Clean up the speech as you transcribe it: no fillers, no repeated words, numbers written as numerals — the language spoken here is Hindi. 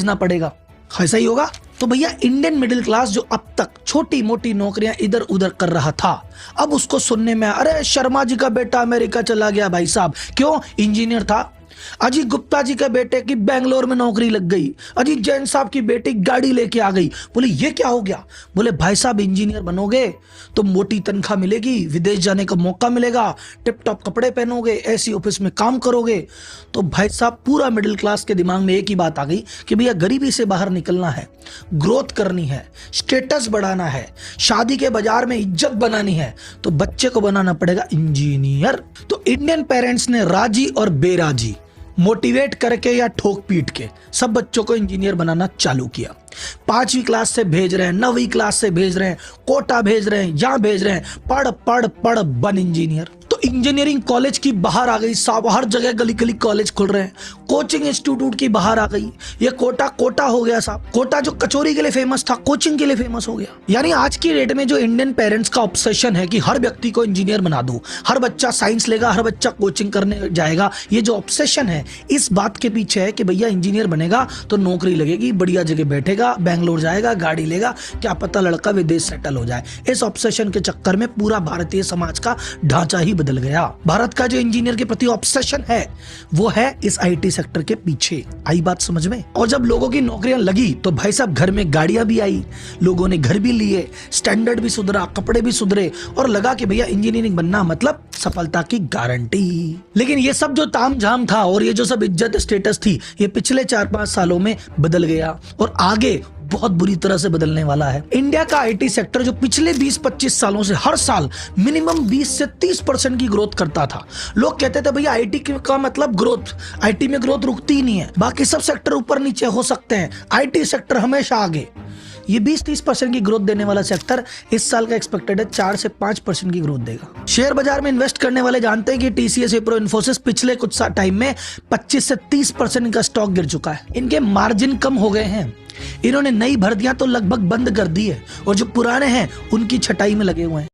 भेजना पड़ेगा, ऐसा ही होगा। तो भैया इंडियन मिडिल क्लास जो अब तक छोटी मोटी नौकरियां इधर उधर कर रहा था, अब उसको सुनने में अरे शर्मा जी का बेटा अमेरिका चला गया भाई साहब, क्यों? इंजीनियर था। अजीत गुप्ता जी के बेटे की बेंगलोर में नौकरी लग गई, अजीत जैन साहब की बेटी गाड़ी लेके आ गई। बोले ये क्या हो गया? बोले भाई साहब इंजीनियर बनोगे तो मोटी तनख्वाह मिलेगी, विदेश जाने का मौका मिलेगा, टिप टॉप कपड़े पहनोगे, ऐसी ऑफिस में काम करोगे। तो भाई साहब पूरा मिडिल क्लास के दिमाग में एक ही बात आ गई कि भैया गरीबी से बाहर निकलना है, ग्रोथ करनी है, स्टेटस बढ़ाना है, शादी के बाजार में इज्जत बनानी है, तो बच्चे को बनाना पड़ेगा इंजीनियर। तो इंडियन पेरेंट्स ने राजी और बेराजी मोटिवेट करके या ठोक पीट के सब बच्चों को इंजीनियर बनाना चालू किया। 5वीं क्लास से भेज रहे हैं, 9वीं क्लास से भेज रहे हैं, कोटा भेज रहे हैं, यहां भेज रहे हैं, पढ़ पढ़ पढ़ बन इंजीनियर। तो इंजीनियरिंग कॉलेज की बाहर आ गई साहब, हर जगह गली गली कॉलेज खुल रहे हैं, कोचिंग इंस्टीट्यूट की बाहर आ गई। ये कोटा हो गया साहब, कोटा जो कचौरी के लिए फेमस था, कोचिंग के लिए फेमस हो गया। यानी आज की डेट में जो इंडियन पेरेंट्स का ऑब्सेशन है कि हर व्यक्ति को इंजीनियर बना दो, हर बच्चा साइंस लेगा, हर बच्चा कोचिंग करने जाएगा, ये जो ऑब्सेशन है इस बात के पीछे है कि भैया इंजीनियर बनेगा तो नौकरी लगेगी, बढ़िया जगह बैठेगा, बेंगलोर जाएगा, गाड़ी लेगा, क्या पता लड़का विदेश सेटल हो जाए। इस ऑब्सेशन के चक्कर में पूरा भारतीय समाज का ढांचा ही बदल गया। भारत का जो इंजीनियर के प्रति ऑब्सेशन है वो है इस आईटी सेक्टर के पीछे। आई बात समझ में? और जब लोगों की नौकरियां लगी तो भाई साहब घर में गाड़ियां भी आई, लोगों ने घर भी लिए, स्टैंडर्ड भी सुधरा, कपड़े भी सुधरे, और लगा कि भैया इंजीनियरिंग बनना मतलब सफलता की गारंटी। लेकिन ये सब जो तामझाम था और ये जो सब इज्जत स्टेटस थी, ये पिछले 4-5 सालों में बदल गया और आगे बहुत बुरी तरह से बदलने वाला है। इंडिया का आईटी सेक्टर जो पिछले 20-25 सालों से हर साल मिनिमम 20 से 30% की ग्रोथ करता था। लोग कहते थे भैया आईटी का मतलब ग्रोथ, आईटी में ग्रोथ रुकती ही नहीं है, बाकी सब सेक्टर ऊपर नीचे हो सकते हैं, आईटी सेक्टर हमेशा आगे। ये 20-30% की ग्रोथ देने वाला सेक्टर इस साल का एक्सपेक्टेड है 4 से 5% की ग्रोथ देगा। शेयर बाजार में इन्वेस्ट करने वाले जानते हैं कि टीसीएस, विप्रो, इन्फोसिस पिछले कुछ टाइम में 25 से 30% का स्टॉक गिर चुका है। इनके मार्जिन कम हो गए हैं, इन्होंने नई भर्तियां तो लगभग बंद कर दी है और जो पुराने हैं उनकी छटाई में लगे हुए हैं।